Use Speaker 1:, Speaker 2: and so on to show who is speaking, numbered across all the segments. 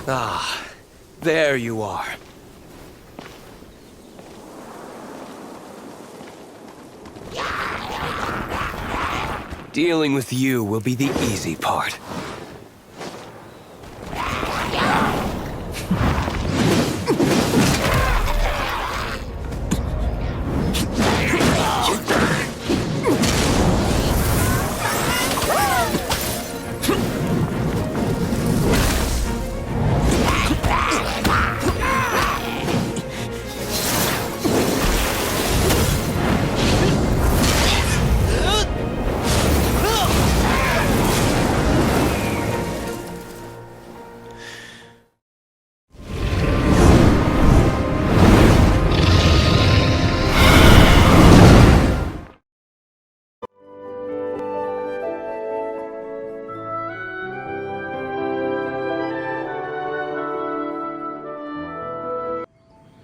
Speaker 1: Ah, there you are. Dealing with you will be the easy part.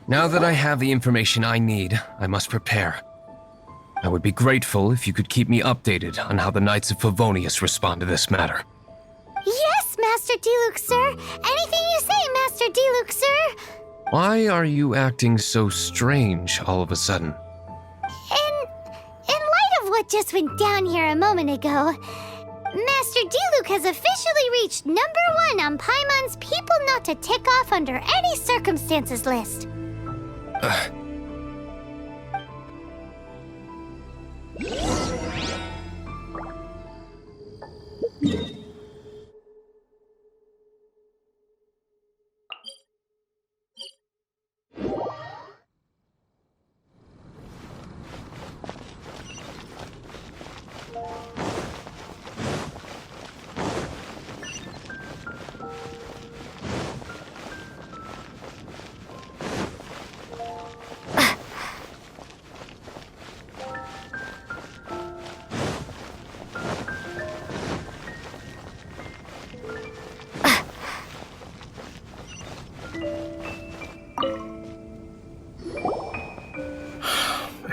Speaker 1: Now that I have the information I need, I must prepare. I would be grateful if you could keep me updated on how the Knights of Favonius respond to this matter.
Speaker 2: Yes, Master Diluc, sir! Anything you say, Master Diluc, sir!
Speaker 1: Why are you acting so strange all of a sudden?
Speaker 2: In light of what just went down here a moment ago, Master Diluc has officially reached #1 on Paimon's People Not to Tick Off Under Any Circumstances list.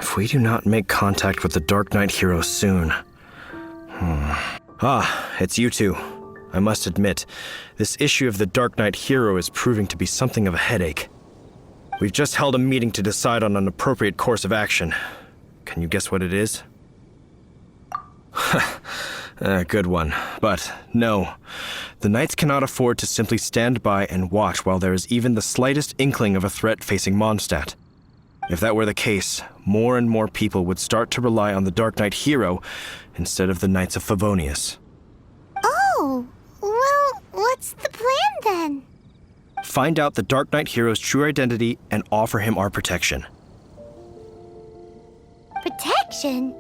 Speaker 3: If we do not make contact with the Darknight Hero soon... Ah, it's you two. I must admit, this issue of the Darknight Hero is proving to be something of a headache. We've just held a meeting to decide on an appropriate course of action. Can you guess what it is? Good one. But no, the Knights cannot afford to simply stand by and watch while there is even the slightest inkling of a threat facing Mondstadt. If that were the case, more and more people would start to rely on the Darknight Hero instead of the Knights of Favonius.
Speaker 2: Oh, well, what's the plan then?
Speaker 3: Find out the Darknight Hero's true identity and offer him our protection.
Speaker 2: Protection?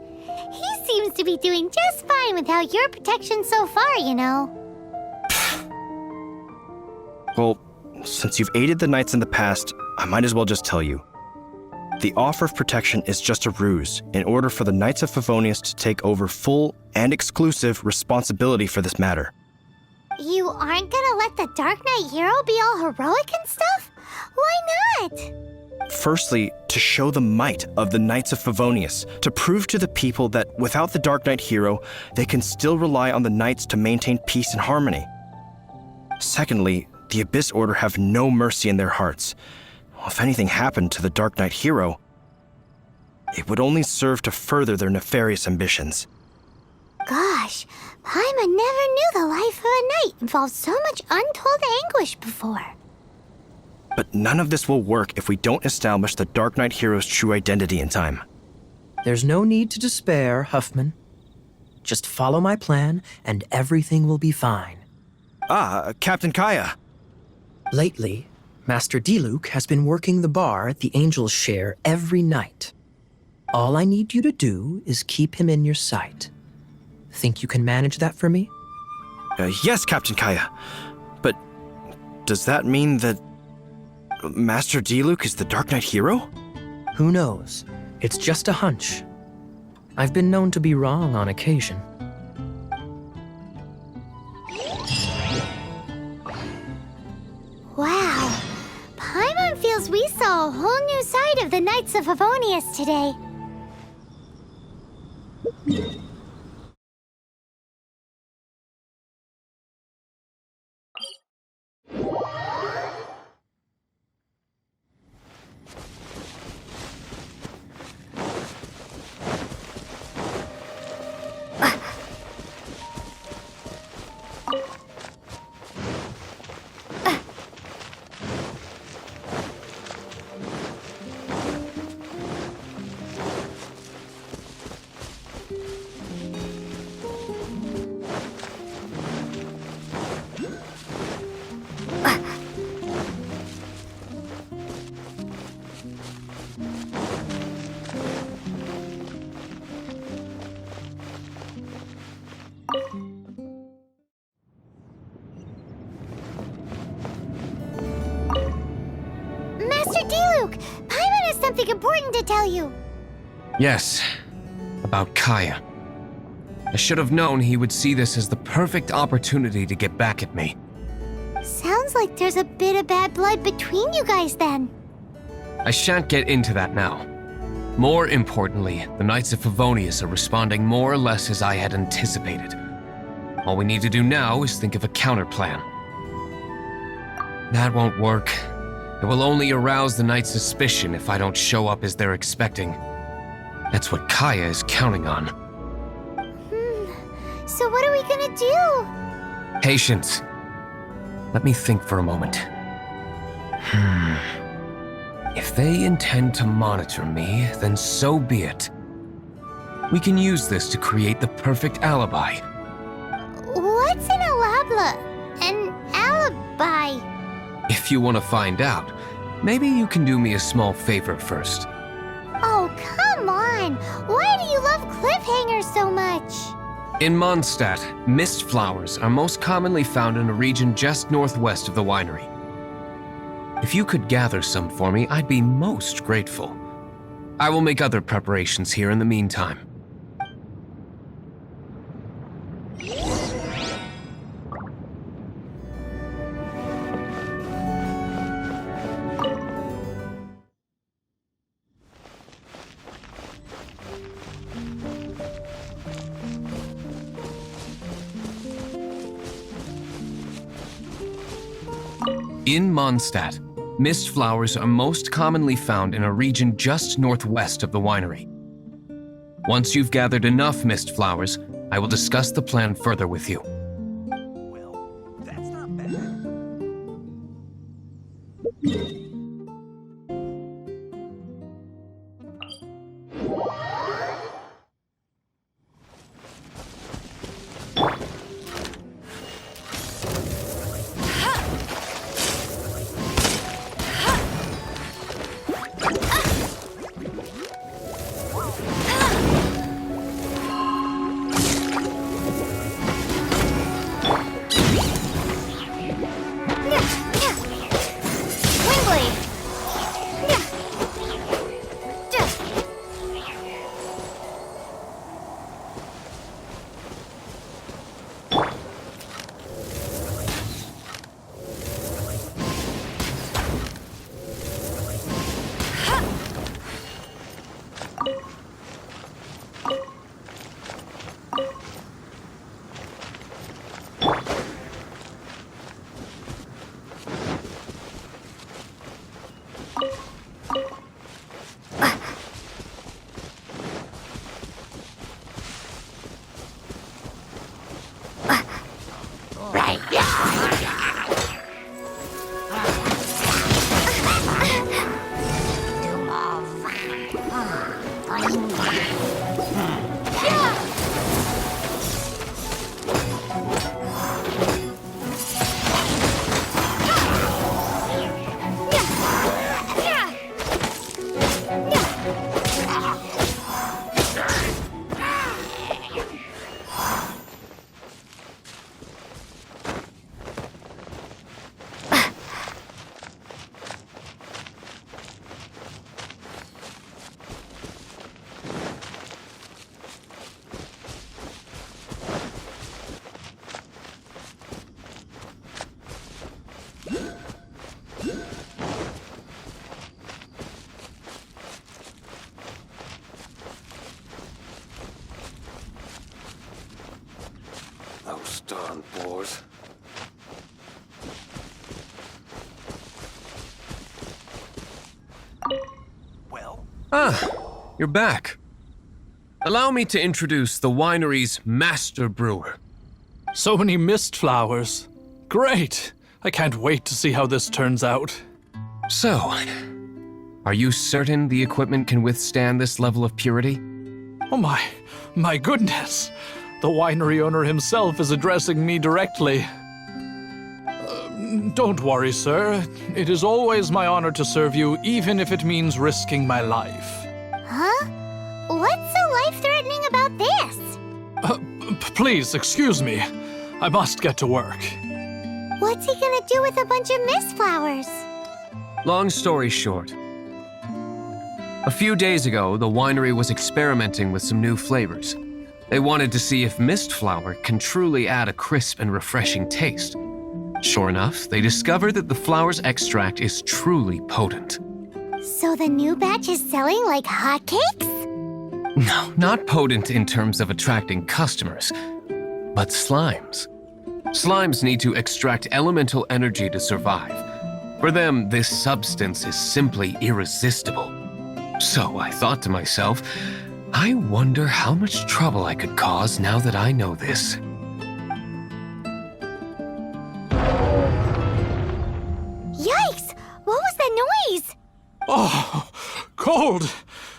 Speaker 2: He seems to be doing just fine without your protection so far, you know.
Speaker 3: Well, since you've aided the Knights in the past, I might as well just tell you. The offer of protection is just a ruse in order for the Knights of Favonius to take over full and exclusive responsibility for this matter.
Speaker 2: You aren't gonna let the Darknight Hero be all heroic and stuff? Why not?
Speaker 3: Firstly, to show the might of the Knights of Favonius, to prove to the people that without the Darknight Hero, they can still rely on the Knights to maintain peace and harmony. Secondly, the Abyss Order have no mercy in their hearts. If anything happened to the Darknight Hero, it would only serve to further their nefarious ambitions.
Speaker 2: Gosh, Paimon never knew the life of a knight involved so much untold anguish before.
Speaker 3: But none of this will work if we don't establish the Darknight Hero's true identity in time.
Speaker 4: There's no need to despair, Huffman. Just follow my plan, and everything will be fine.
Speaker 3: Ah, Captain Kaya.
Speaker 4: Lately, Master Diluc has been working the bar at the Angel's Share every night. All I need you to do is keep him in your sight. Think you can manage that for me?
Speaker 3: Yes, Captain Kaya. But does that mean that Master Diluc is the Darknight Hero?
Speaker 4: Who knows? It's just a hunch. I've been known to be wrong on occasion.
Speaker 2: Wow. Paimon feels we saw a whole new side of the Knights of Favonius today. Diluc! Paimon has something important to tell you.
Speaker 1: Yes, about Kaya. I should have known he would see this as the perfect opportunity to get back at me.
Speaker 2: Sounds like there's a bit of bad blood between you guys then.
Speaker 1: I shan't get into that now. More importantly, the Knights of Favonius are responding more or less as I had anticipated. All we need to do now is think of a counterplan. That won't work. It will only arouse the Knights' suspicion if I don't show up as they're expecting. That's what Kaya is counting on.
Speaker 2: So what are we gonna do?
Speaker 1: Patience. Let me think for a moment. If they intend to monitor me, then so be it. We can use this to create the perfect alibi.
Speaker 2: What's an An alibi?
Speaker 1: If you want to find out, maybe you can do me a small favor first.
Speaker 2: Oh, come on! Why do you love cliffhangers so much?
Speaker 1: In Mondstadt, mist flowers are most commonly found in a region just northwest of the winery. If you could gather some for me, I'd be most grateful. I will make other preparations here in the meantime. In Mondstadt, mist flowers are most commonly found in a region just northwest of the winery. Once you've gathered enough mist flowers, I will discuss the plan further with you.
Speaker 3: Well, that's not bad.
Speaker 1: Those darn boars.
Speaker 3: Well,
Speaker 1: You're back. Allow me to introduce the winery's master brewer.
Speaker 5: So many mist flowers. Great! I can't wait to see how this turns out.
Speaker 1: So, are you certain the equipment can withstand this level of purity?
Speaker 5: Oh my goodness! The winery owner himself is addressing me directly. Don't worry, sir. It is always my honor to serve you, even if it means risking my life.
Speaker 2: Huh? What's so life-threatening about this?
Speaker 5: Please, excuse me. I must get to work.
Speaker 2: What's he gonna do with a bunch of mist flowers?
Speaker 1: Long story short, A few days ago, the winery was experimenting with some new flavors. They wanted to see if mist flower can truly add a crisp and refreshing taste. Sure enough, they discovered that the flower's extract is truly potent.
Speaker 2: So the new batch is selling like hotcakes?
Speaker 1: No, not potent in terms of attracting customers, but slimes. Slimes need to extract elemental energy to survive. For them, this substance is simply irresistible. So I thought to myself, I wonder how much trouble I could cause now that I know this.
Speaker 2: Yikes! What was that noise?
Speaker 5: Oh, cold!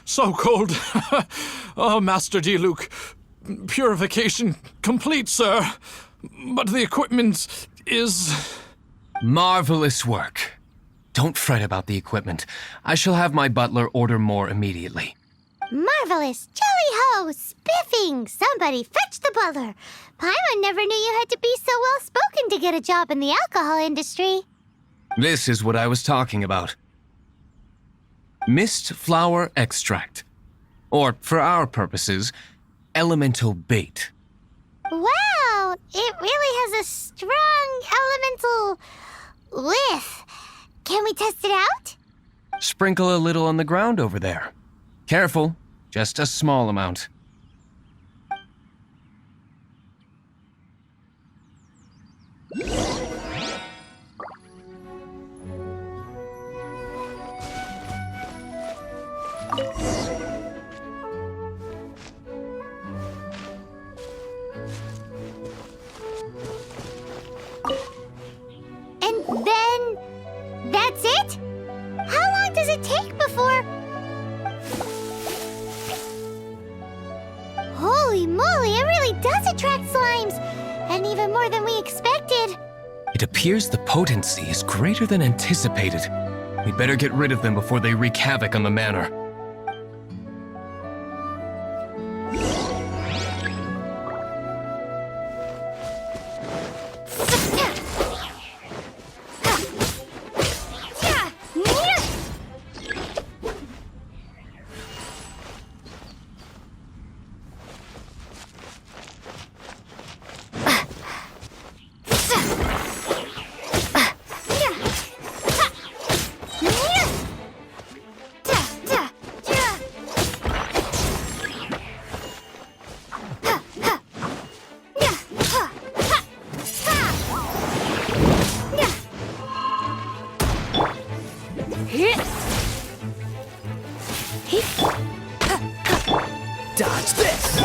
Speaker 5: So cold! Oh, Master Diluc, purification complete, sir. But the equipment is...
Speaker 1: Marvelous work. Don't fret about the equipment. I shall have my butler order more immediately.
Speaker 2: Marvelous! Jolly-ho! Spiffing! Somebody fetch the butler! Paimon never knew you had to be so well-spoken to get a job in the alcohol industry.
Speaker 1: This is what I was talking about. Mist flower extract. Or, for our purposes, elemental bait.
Speaker 2: Wow! It really has a strong elemental whiff. Can we test it out?
Speaker 1: Sprinkle a little on the ground over there. Careful, just a small amount.
Speaker 2: And then... that's it? How long does it take before... Holy moly, it really does attract slimes! And even more than we expected.
Speaker 1: It appears the potency is greater than anticipated. We'd better get rid of them before they wreak havoc on the manor.
Speaker 4: Dodge this!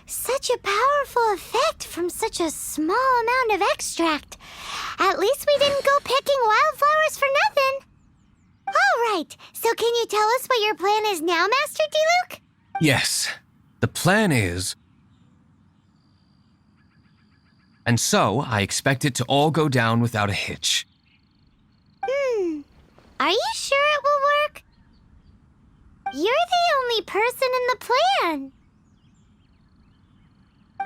Speaker 2: Such a powerful effect from such a small amount of extract. At least we didn't go picking wildflowers for nothing. All right, so can you tell us what your plan is now, Master Diluc?
Speaker 1: Yes, the plan is... And so, I expect it to all go down without a hitch.
Speaker 2: Are you sure it will work? You're the only person in the plan.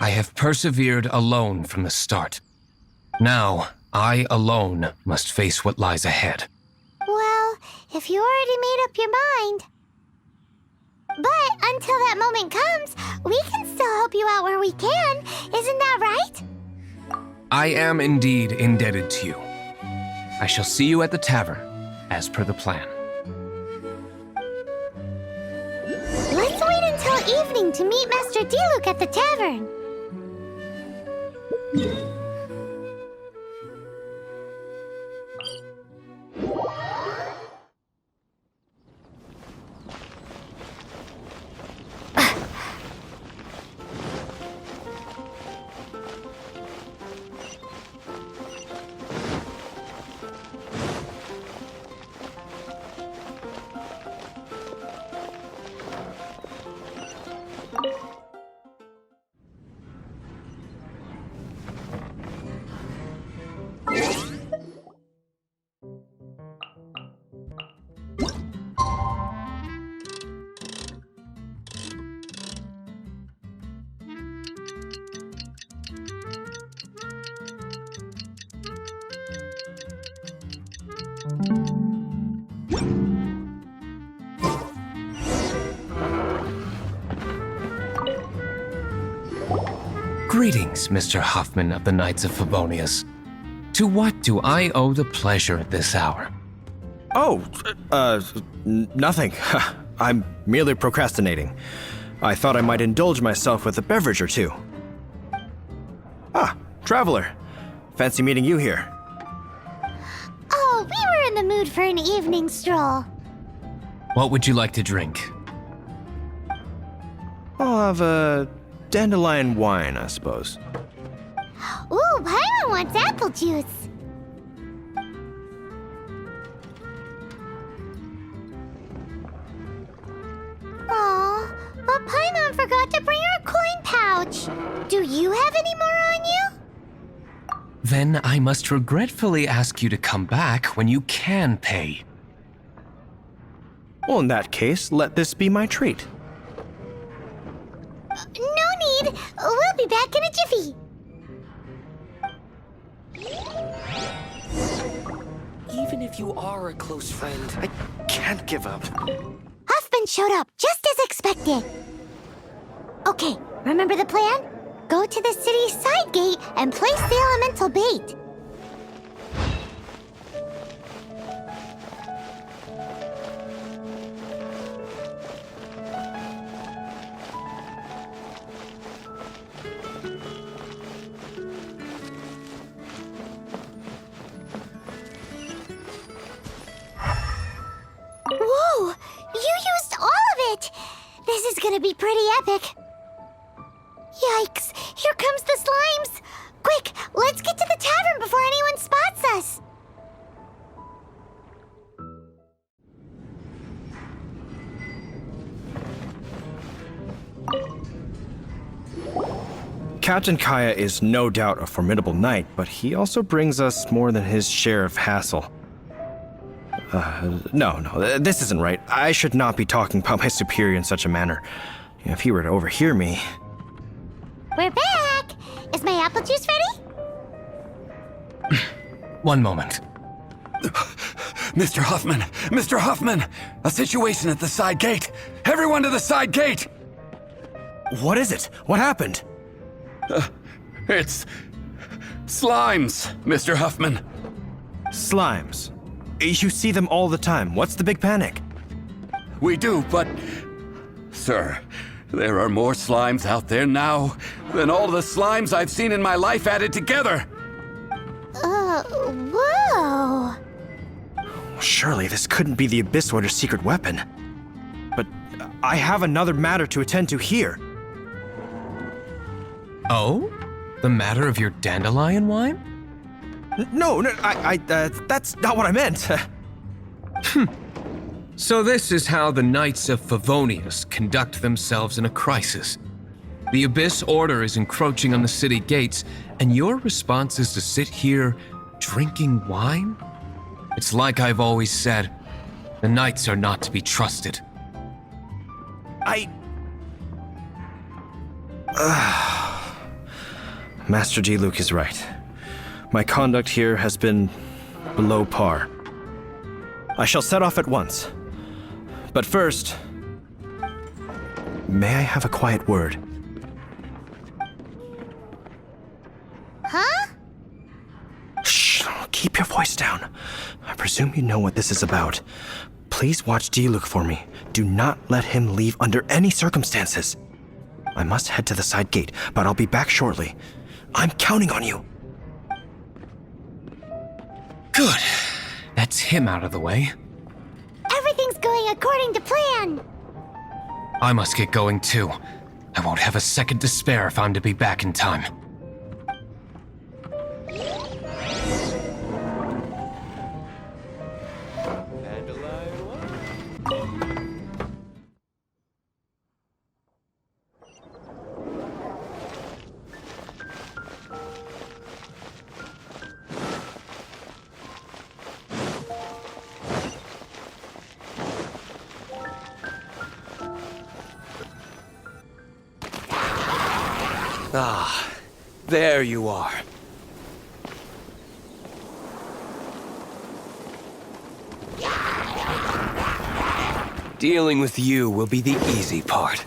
Speaker 1: I have persevered alone from the start. Now, I alone must face what lies ahead.
Speaker 2: Well, if you already made up your mind. But until that moment comes, we can still help you out where we can. Isn't that right?
Speaker 1: I am indeed indebted to you. I shall see you at the tavern, as per the plan.
Speaker 2: Let's wait until evening to meet Master Diluc at the tavern.
Speaker 1: Greetings, Mr. Huffman of the Knights of Favonius. To what do I owe the pleasure at this hour?
Speaker 3: Oh, nothing. I'm merely procrastinating. I thought I might indulge myself with a beverage or two. Ah, traveler. Fancy meeting you here.
Speaker 2: Oh, we were in the mood for an evening stroll.
Speaker 1: What would you like to drink?
Speaker 3: I'll have a dandelion wine, I suppose.
Speaker 2: Ooh, Paimon wants apple juice. Aw, but Paimon forgot to bring her coin pouch. Do you have any more on you?
Speaker 1: Then I must regretfully ask you to come back when you can pay.
Speaker 3: Well, in that case, let this be my treat.
Speaker 2: No need. We'll be back in a jiffy.
Speaker 6: Even if you are a close friend, I can't give up.
Speaker 2: Huffman showed up just as expected. Okay, remember the plan? Go to the city side gate and place the elemental bait. Whoa! You used all of it! This is gonna be pretty epic. Yikes! Here comes the slimes! Quick, let's get to the tavern before anyone spots us!
Speaker 3: Captain Kaya is no doubt a formidable knight, but he also brings us more than his share of hassle. No, this isn't right. I should not be talking about my superior in such a manner. If he were to overhear me...
Speaker 2: We're back! Is my apple juice ready?
Speaker 1: One moment.
Speaker 7: Mr. Huffman! Mr. Huffman! A situation at the side gate! Everyone to the side gate!
Speaker 3: What is it? What happened?
Speaker 7: It's... slimes, Mr. Huffman.
Speaker 3: Slimes. You see them all the time. What's the big panic?
Speaker 7: We do, but... Sir, there are more slimes out there now than all the slimes I've seen in my life added together!
Speaker 2: Whoa!
Speaker 3: Surely this couldn't be the Abyss Warder's secret weapon. But I have another matter to attend to here.
Speaker 1: Oh? The matter of your dandelion wine?
Speaker 3: No, that's not what I meant.
Speaker 1: So this is how the Knights of Favonius conduct themselves in a crisis. The Abyss Order is encroaching on the city gates, and your response is to sit here drinking wine? It's like I've always said, the Knights are not to be trusted.
Speaker 3: Master Diluc is right. My conduct here has been below par. I shall set off at once. But first, may I have a quiet word?
Speaker 2: Huh?
Speaker 3: Shh, keep your voice down. I presume you know what this is about. Please watch Diluc for me. Do not let him leave under any circumstances. I must head to the side gate, but I'll be back shortly. I'm counting on you.
Speaker 1: Good. That's him out of the way.
Speaker 2: Everything's going according to plan.
Speaker 1: I must get going too. I won't have a second to spare if I'm to be back in time.
Speaker 6: Ah, there you are. Dealing with you will be the easy part.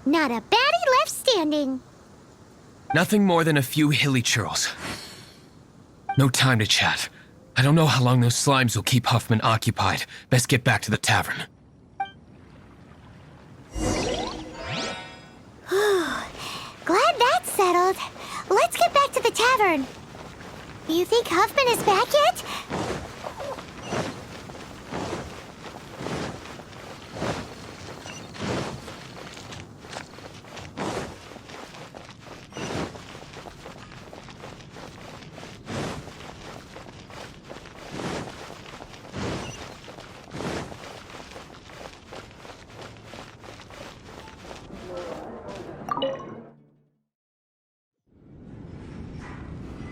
Speaker 2: Not a baddie left standing.
Speaker 1: Nothing more than a few hilly churls. No time to chat. I don't know how long those slimes will keep Huffman occupied. Best get back to the tavern.
Speaker 2: Glad that's settled. Let's get back to the tavern. You think Huffman is back yet?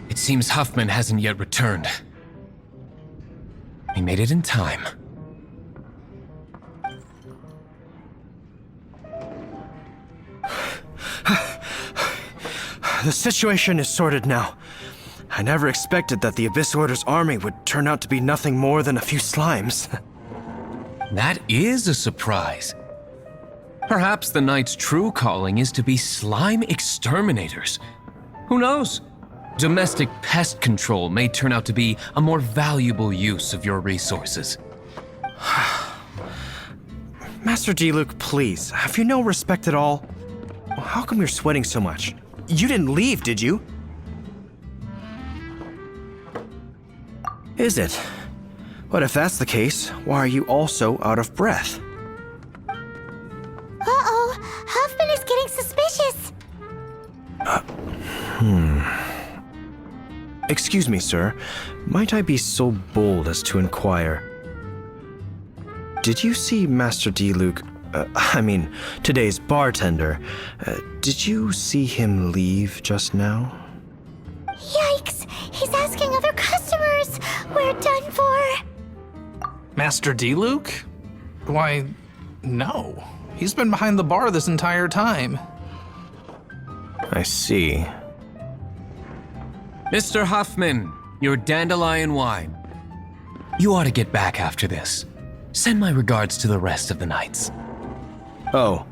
Speaker 1: It seems Huffman hasn't yet returned. We made it in time.
Speaker 3: The situation is sorted now. I never expected that the Abyss Order's army would turn out to be nothing more than a few slimes.
Speaker 1: That is a surprise. Perhaps the Knight's true calling is to be slime exterminators. Who knows? Domestic pest control may turn out to be a more valuable use of your resources.
Speaker 3: Master Diluc, please, have you no respect at all? How come you're sweating so much? You didn't leave, did you? Is it? But if that's the case, why are you also out of breath?
Speaker 2: Uh-oh, Huffman is getting suspicious.
Speaker 3: Excuse me, sir. Might I be so bold as to inquire? Did you see Master Diluc, today's bartender, did you see him leave just now?
Speaker 2: Yikes! He's asking other customers. We're done for.
Speaker 5: Master Diluc? Why, no. He's been behind the bar this entire time.
Speaker 3: I see.
Speaker 1: Mr. Huffman, your dandelion wine. You ought to get back after this. Send my regards to the rest of the knights.
Speaker 3: Oh,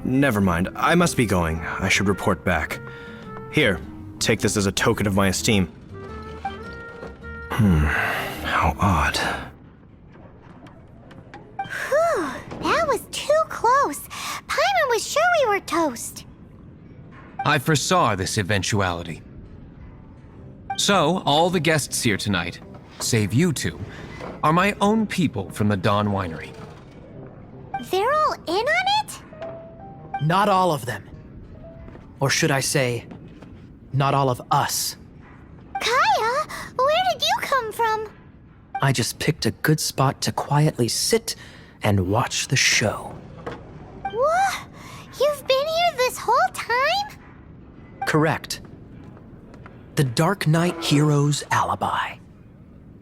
Speaker 3: never mind. I must be going. I should report back. Here, take this as a token of my esteem. How odd.
Speaker 2: was sure we were toast.
Speaker 1: I foresaw this eventuality. So, all the guests here tonight, save you two, are my own people from the Dawn Winery.
Speaker 2: They're all in on it?
Speaker 4: Not all of them. Or should I say, not all of us.
Speaker 2: Kaya, where did you come from?
Speaker 4: I just picked a good spot to quietly sit and watch the show.
Speaker 2: What? You've been here this whole time?
Speaker 4: Correct. The Darknight Hero's Alibi.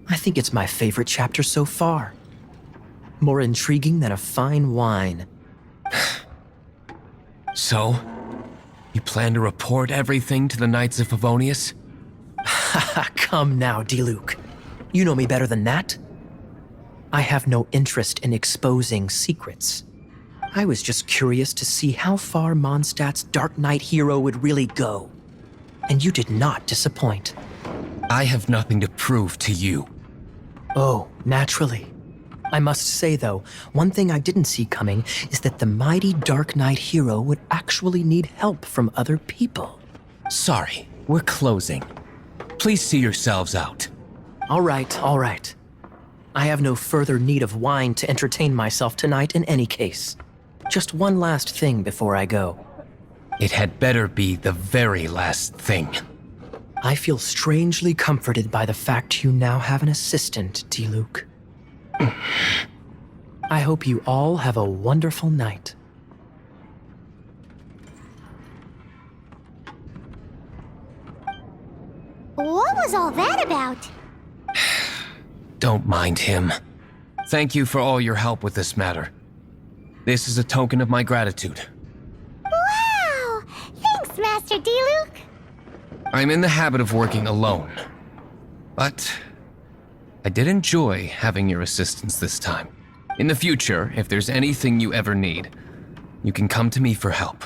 Speaker 4: I think it's my favorite chapter so far. More intriguing than a fine wine.
Speaker 1: So, you plan to report everything to the Knights of Favonius?
Speaker 4: Come now, Diluc. You know me better than that. I have no interest in exposing secrets. I was just curious to see how far Mondstadt's Darknight Hero would really go. And you did not disappoint.
Speaker 1: I have nothing to prove to you.
Speaker 4: Oh, naturally. I must say, though, one thing I didn't see coming is that the mighty Darknight Hero would actually need help from other people.
Speaker 1: Sorry, we're closing. Please see yourselves out.
Speaker 4: All right. I have no further need of wine to entertain myself tonight in any case. Just one last thing before I go.
Speaker 1: It had better be the very last thing.
Speaker 4: I feel strangely comforted by the fact you now have an assistant, Diluc. I hope you all have a wonderful night.
Speaker 2: What was all that about?
Speaker 1: Don't mind him. Thank you for all your help with this matter. This is a token of my gratitude.
Speaker 2: Wow! Thanks, Master Diluc.
Speaker 1: I'm in the habit of working alone, but I did enjoy having your assistance this time. In the future, if there's anything you ever need, you can come to me for help.